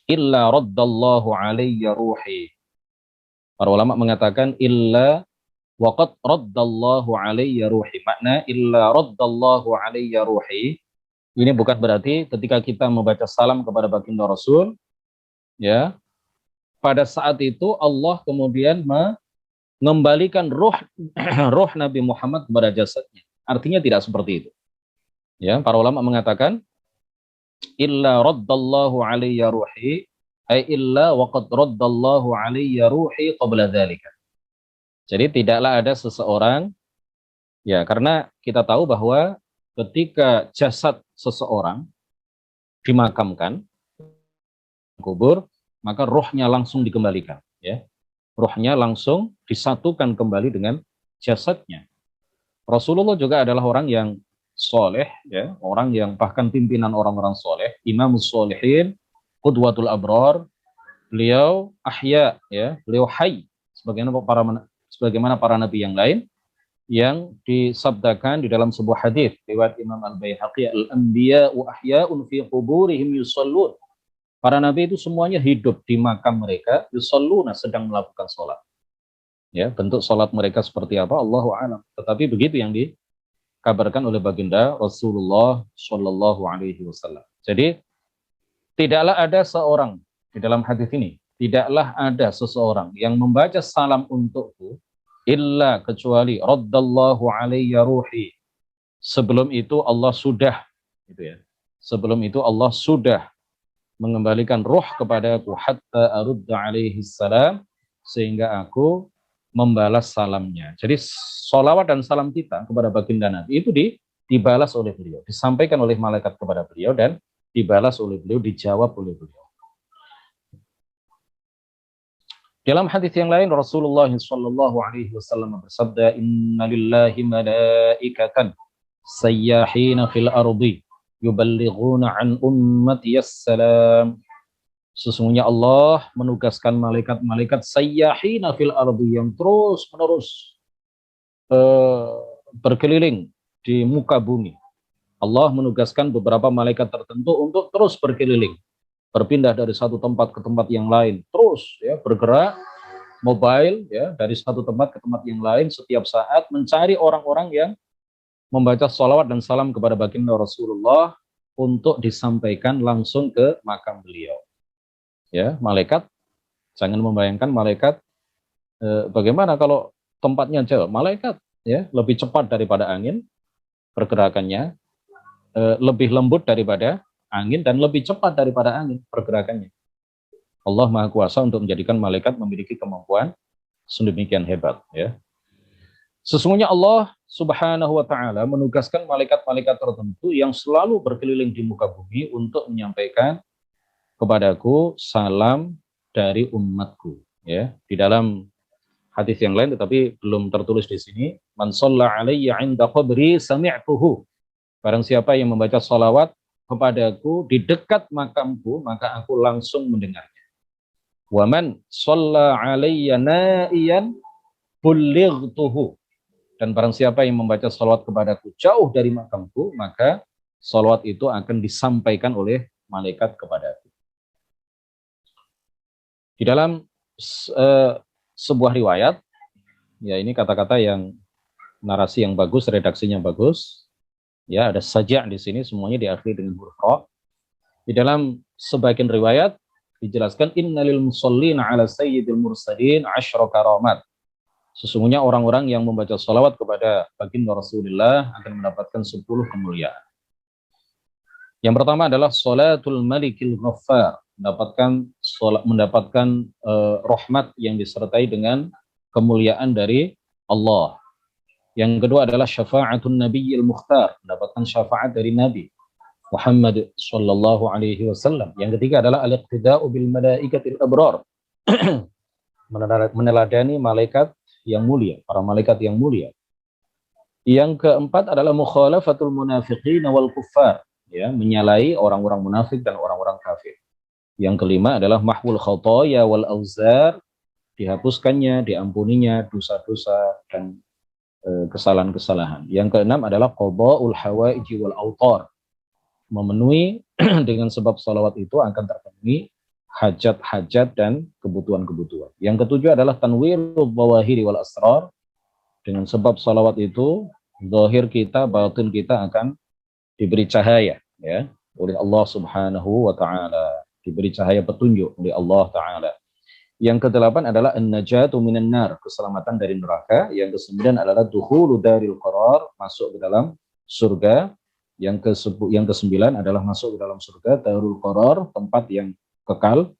Illa raddallahu alayya ruhi. Para ulama mengatakan illa waqad raddallahu alayya ruhi. Makna illa raddallahu alayya ruhi. Ini bukan berarti ketika kita membaca salam kepada baginda Rasul, ya, pada saat itu Allah kemudian mengembalikan roh roh Nabi Muhammad kepada jasadnya. Artinya tidak seperti itu. Ya, para ulama mengatakan illa raddallahu alayya ruhi, ay illa waqad raddallahu alayya ruhi qabla dzalika. Jadi tidaklah ada seseorang, ya, karena kita tahu bahwa ketika jasad seseorang dimakamkan, kubur, maka rohnya langsung dikembalikan, ya. Rohnya langsung disatukan kembali dengan jasadnya. Rasulullah juga adalah orang yang soleh, ya, orang yang bahkan pimpinan orang-orang soleh, imamus solihin, qudwatul abrar, beliau ahya, ya, beliau hayy, sebagaimana para nabi yang lain, yang disabdakan di dalam sebuah hadis riwayat Imam Al-Baihaqi, al-anbiya'u ahya'un fi quburihim yusallun. Para nabi itu semuanya hidup di makam mereka, yusalluna, sedang melakukan sholat. Ya, bentuk sholat mereka seperti apa Allahu a'lam. Tetapi begitu yang dikabarkan oleh baginda Rasulullah Shallallahu alaihi wasallam. Jadi tidaklah ada seorang di dalam hadis ini, tidaklah ada seseorang yang membaca salam untukku illa kecuali raddallahu alayya ruhi. Sebelum itu Allah sudah, gitu ya. Sebelum itu Allah sudah mengembalikan roh kepadaku hatta arudda alaihi salam, sehingga aku membalas salamnya. Jadi sholawat dan salam kita kepada baginda Nabi itu dibalas oleh beliau, disampaikan oleh malaikat kepada beliau dan dibalas oleh beliau, dijawab oleh beliau. Dalam hadis yang lain Rasulullah Shallallahu alaihi wasallam bersabda, "Inna lillahi malaikatan sayyahina fil ardi yuballighuna an ummati assalam." Sesungguhnya Allah menugaskan malaikat-malaikat sayyahina fil ardi yang terus-menerus berkeliling di muka bumi. Allah menugaskan beberapa malaikat tertentu untuk terus berkeliling, berpindah dari satu tempat ke tempat yang lain, terus, ya, bergerak mobile, ya, dari satu tempat ke tempat yang lain setiap saat, mencari orang-orang yang membaca sholawat dan salam kepada baginda Rasulullah untuk disampaikan langsung ke makam beliau. Ya, malaikat, jangan membayangkan malaikat bagaimana kalau tempatnya jauh. Malaikat, ya, lebih cepat daripada angin pergerakannya, lebih lembut daripada angin, dan lebih cepat daripada angin pergerakannya. Allah Maha Kuasa untuk menjadikan malaikat memiliki kemampuan sedemikian hebat, ya. Sesungguhnya Allah Subhanahu wa taala menugaskan malaikat-malaikat tertentu yang selalu berkeliling di muka bumi untuk menyampaikan kepadaku salam dari umatku, ya. Di dalam hadis yang lain tetapi belum tertulis di sini, man shalla alayya 'inda qabri sami'tuhu. Barang siapa yang membaca salawat kepadaku di dekat makamku, maka aku langsung mendengarnya. Wa man shalla alayya na'iyan bullightuhu. Dan barang siapa yang membaca salawat kepadaku jauh dari makamku, maka salawat itu akan disampaikan oleh malaikat kepadaku. Di dalam sebuah riwayat, ya, ini kata-kata yang narasi yang bagus, redaksinya bagus. Ya, ada saja di sini, semuanya diakhiri dengan huruf ra. Di dalam sebagian riwayat dijelaskan innalil musallina ala sayyidil mursalin 10 karamat. Sesungguhnya orang-orang yang membaca salawat kepada baginda Rasulullah akan mendapatkan 10 kemuliaan. Yang pertama adalah salatul malikil ghaffar, mendapatkan rahmat yang disertai dengan kemuliaan dari Allah. Yang kedua adalah syafa'atun nabiyil mukhtar, mendapatkan syafaat dari Nabi Muhammad sallallahu alaihi wasallam. Yang ketiga adalah al-iqtida'u bil malaikatil abrar, meneladani malaikat yang mulia, para malaikat yang mulia. Yang keempat adalah mukhalafatul munafiqin wal kuffar, ya, menyalahi orang-orang munafik dan orang-orang kafir. Yang kelima adalah mahwul khotoya wal auzar, dihapuskannya, diampuninya dosa-dosa dan kesalahan-kesalahan. Yang keenam adalah qada'ul hawaiji wal autar, memenuhi dengan sebab salawat itu akan terpenuhi hajat-hajat dan kebutuhan-kebutuhan. Yang ketujuh adalah tanwirul bawahiri wal asrar. Dengan sebab salawat itu, zahir kita, batin kita akan diberi cahaya ya oleh Allah Subhanahu wa taala, diberi cahaya petunjuk oleh Allah taala. Yang kedelapan adalah an-najatu minan nar, keselamatan dari neraka. Yang kesembilan adalah dukhulu daril qarar, masuk ke dalam surga. Yang kesembilan adalah masuk ke dalam surga, darul qarar, tempat yang kekal.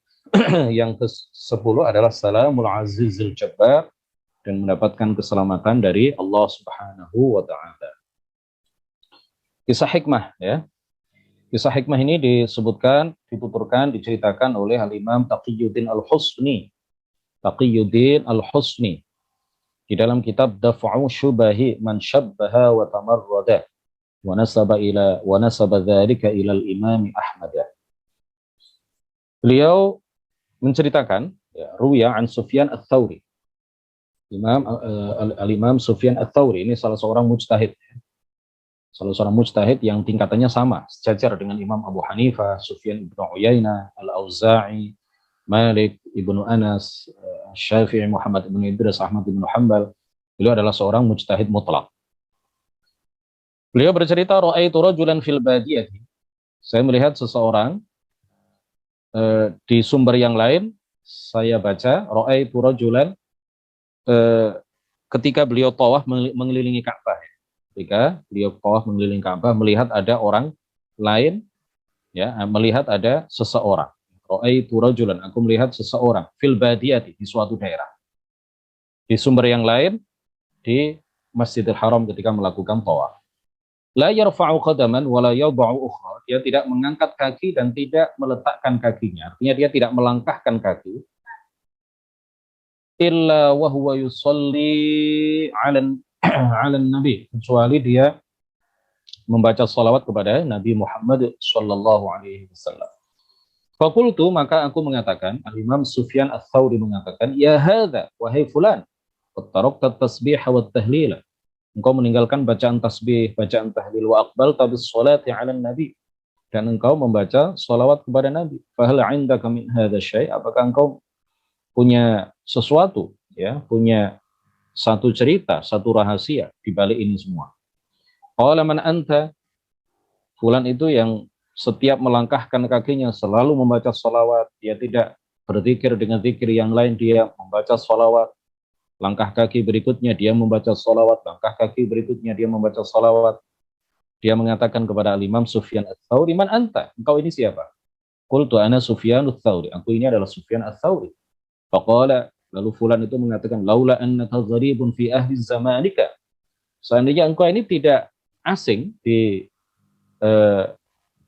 Yang ke-10 adalah salamul azizil jabbar, dan mendapatkan keselamatan dari Allah Subhanahu wa taala. Kisah hikmah ya. Kisah hikmah ini disebutkan, dituturkan, diceritakan oleh Al-Imam Taqiyuddin Al-Husni. Taqiyuddin Al-Husni di dalam kitab Daf'u Syubahi Man Syabbaha wa Tamarrada wa nasaba dzalika ila al-Imam Ahmad. Beliau menceritakan ya, ruya an Sufyan Ats-Tsauri. Al-Imam Sufyan Ats-Tsauri ini salah seorang mujtahid. Salah seorang mujtahid yang tingkatannya sama, sejajar dengan Imam Abu Hanifah, Sufyan ibn Uyainah, Al-Auza'i, Malik ibnu Anas, Syafi'i, Muhammad ibn Idris, Ahmad ibn Hanbal. Beliau adalah seorang mujtahid mutlak. Beliau bercerita, ra'aitu rajulan fil badiyati. Saya melihat seseorang di sumber yang lain, saya baca, ra'aitu rajulan ketika beliau tawaf mengelilingi Ka'bah. Ketika beliau tawaf mengelilingi Ka'bah, melihat ada orang lain, ya, melihat ada seseorang. Ra'aitu rajulan, aku melihat seseorang fil badiyati, di suatu daerah. Di sumber yang lain, di Masjidil Haram ketika melakukan tawaf. La yarfa'u qadaman wa la yad'u ukhra. Dia tidak mengangkat kaki dan tidak meletakkan kakinya. Artinya dia tidak melangkahkan kaki. Illa wa huwa yusalli 'ala nabi, kecuali dia membaca salawat kepada Nabi Muhammad sallallahu alaihi wasallam. Fakultu, maka aku mengatakan, Al-Imam Sufyan Ats-Tsauri mengatakan, ya hadza, wahai fulan, tarakta tasbih wa tahlil. Engkau meninggalkan bacaan tasbih, bacaan tahlil, wa aqbalta bis salati 'ala nabi, dan engkau membaca salawat kepada Nabi. Fa hal 'indaka min hadza syai'? Apakah engkau punya sesuatu, ya, punya satu cerita, satu rahasia di balik ini semua? Qala man anta? Fulan itu yang setiap melangkahkan kakinya selalu membaca salawat, dia tidak berzikir dengan zikir yang lain, dia membaca salawat. Langkah kaki berikutnya dia membaca salawat, langkah kaki berikutnya dia membaca salawat. Dia mengatakan kepada Imam Sufyan Ats-Tsauri, man anta? Engkau ini siapa? Qultu ana Sufyan Ats-Tsauri. Aku ini adalah Sufyan Ats-Tsauri. Faqala, lalu fulan itu mengatakan, laula annaka gharibun fi ahli zamanika. Seandainya engkau ini tidak asing di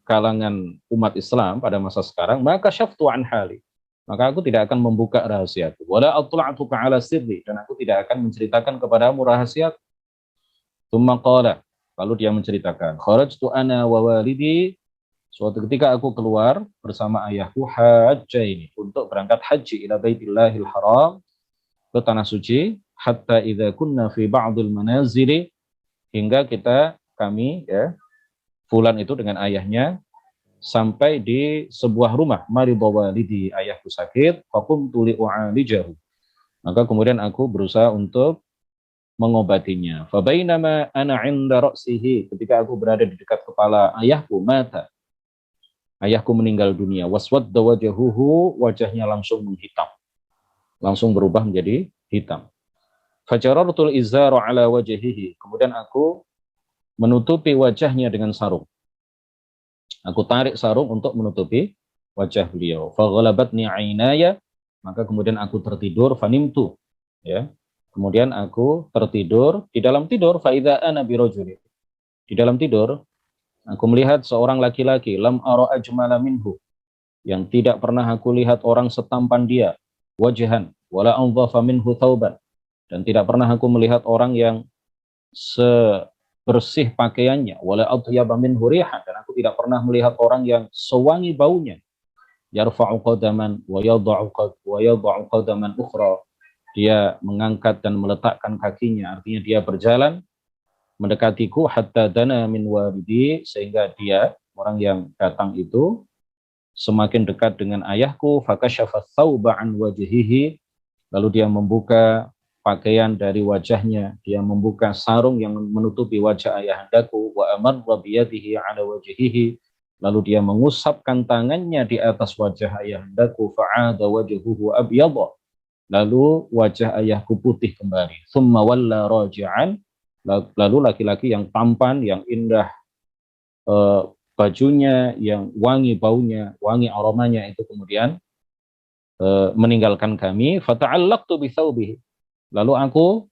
kalangan umat Islam pada masa sekarang, maka syaftu an hali, maka aku tidak akan membuka rahasiaku. Wala atla'tuka ala sirri, dan aku tidak akan menceritakan kepadamu rahasiaku. Tsumma qala, lalu dia menceritakan, kharajtu ana wa walidi, suatu ketika aku keluar bersama ayahku, hajjaini, untuk berangkat haji ila Baitillahil Haram, ke tanah suci, hatta idza kunna fi ba'dil manazili, hingga kami ya, fulan itu dengan ayahnya sampai di sebuah rumah, maridha walidi, ayahku sakit, faqumtu li'u'alijahu, maka kemudian aku berusaha untuk mengobatinya. Fa bainama ana 'inda ra'sihi, ketika aku berada di dekat kepala ayahku, mata, ayahku meninggal dunia, waswadda wajhuhu, wajahnya langsung menghitam, langsung berubah menjadi hitam. Fajarartul izara 'ala wajhihi, kemudian aku menutupi wajahnya dengan sarung. Aku tarik sarung untuk menutupi wajah beliau. Faghalabatni 'ainaya, maka kemudian aku tertidur, fanimtu, ya. Kemudian aku tertidur, di dalam tidur, fa idza ana birajulin, di dalam tidur aku melihat seorang laki-laki, lam ara ajmala minhu, yang tidak pernah aku lihat orang setampan dia, wajhan wala anzafa minhu thawban, dan tidak pernah aku melihat orang yang bersih pakaiannya, wala atyaba minhu rihan, dan aku tidak pernah melihat orang yang sewangi baunya. Yarfa'u qadaman wa yadh'u qadaman ukhra, dia mengangkat dan meletakkan kakinya, artinya dia berjalan mendekatiku, hatta dana min walidi, sehingga dia, orang yang datang itu, semakin dekat dengan ayahku, fakashafa thawba an wajhihi, lalu dia membuka pakaian dari wajahnya, dia membuka sarung yang menutupi wajah ayahandaku, wa amarra biyadihi ala wajhihi, lalu dia mengusapkan tangannya di atas wajah ayahandaku, fa'ada wajhuhu abyadha, lalu wajah ayahku putih kembali. Thumma walla raji'an, lalu laki-laki yang tampan, yang indah bajunya, yang wangi baunya, wangi aromanya itu kemudian meninggalkan kami. Fata'allaqtu bi thawbihi, lalu aku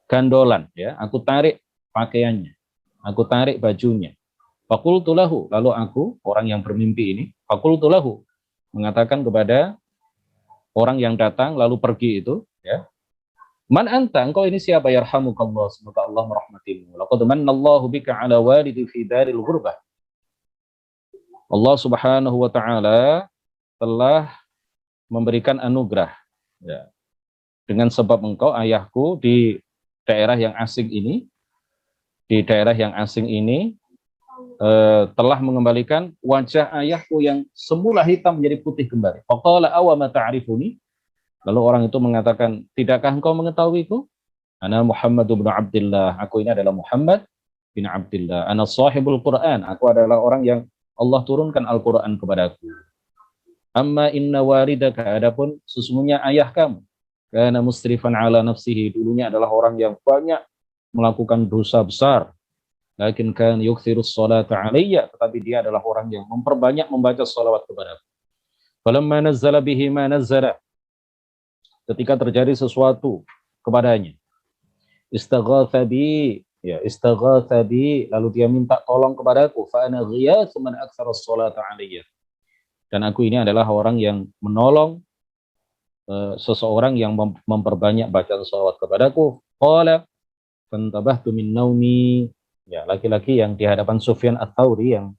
gandolan, ya, aku tarik pakaiannya, aku tarik bajunya. Faqultu lahu, lalu aku, orang yang bermimpi ini, faqultu lahu, mengatakan kepada orang yang datang lalu pergi itu, ya, man anta, engkau ini siapa? Yarhamukallah, semoga Allah merahmatimu. Laqad mannallahu bika ala walidi fi daril ghurbah. Allah Subhanahu wa taala telah memberikan anugerah, ya, dengan sebab engkau ayahku di daerah yang asing ini, telah mengembalikan wajah ayahku yang semula hitam menjadi putih kembali. Faqala awa ma ta'rifuni, lalu orang itu mengatakan, tidakkah engkau mengetahuiku? Ana Muhammad bin Abdullah, aku ini adalah Muhammad bin Abdullah. Ana sahibul Quran, aku adalah orang yang Allah turunkan Al-Quran kepadaku. Amma inna waridaka, adapun sesungguhnya ayah kamu, kana musrifan ala nafsihi, dulunya adalah orang yang banyak melakukan dosa besar. Lakin kan yukthirus salata alayya, tetapi dia adalah orang yang memperbanyak membaca salawat kepadaku. Falamma nazzala bihi ma nazzala, ketika terjadi sesuatu kepadanya, istaghatha bi, ya, istaghatha bi, lalu dia minta tolong kepadaku, fa ana ghiyathu man aktsara sholata alayya, dan aku ini adalah orang yang menolong seseorang yang memperbanyak bacaan sholawat kepadaku. Qala fantabahtu min naumi, ya, laki-laki yang di hadapan Sufyan Ats-Tsauri yang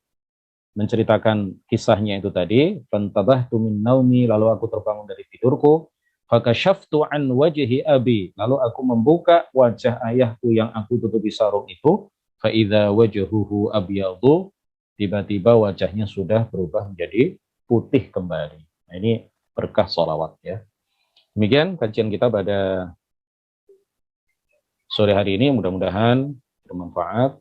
menceritakan kisahnya itu tadi, fantabahtu min naumi, lalu aku terbangun dari tidurku, fakashaftu an wajhi abi, lalu aku membuka wajah ayahku yang aku tutupi sarung itu, fa idza wajhuhu abyadu, tiba-tiba wajahnya sudah berubah menjadi putih kembali. Nah, ini berkah sholawat, ya. Demikian kajian kita pada sore hari ini, mudah-mudahan bermanfaat.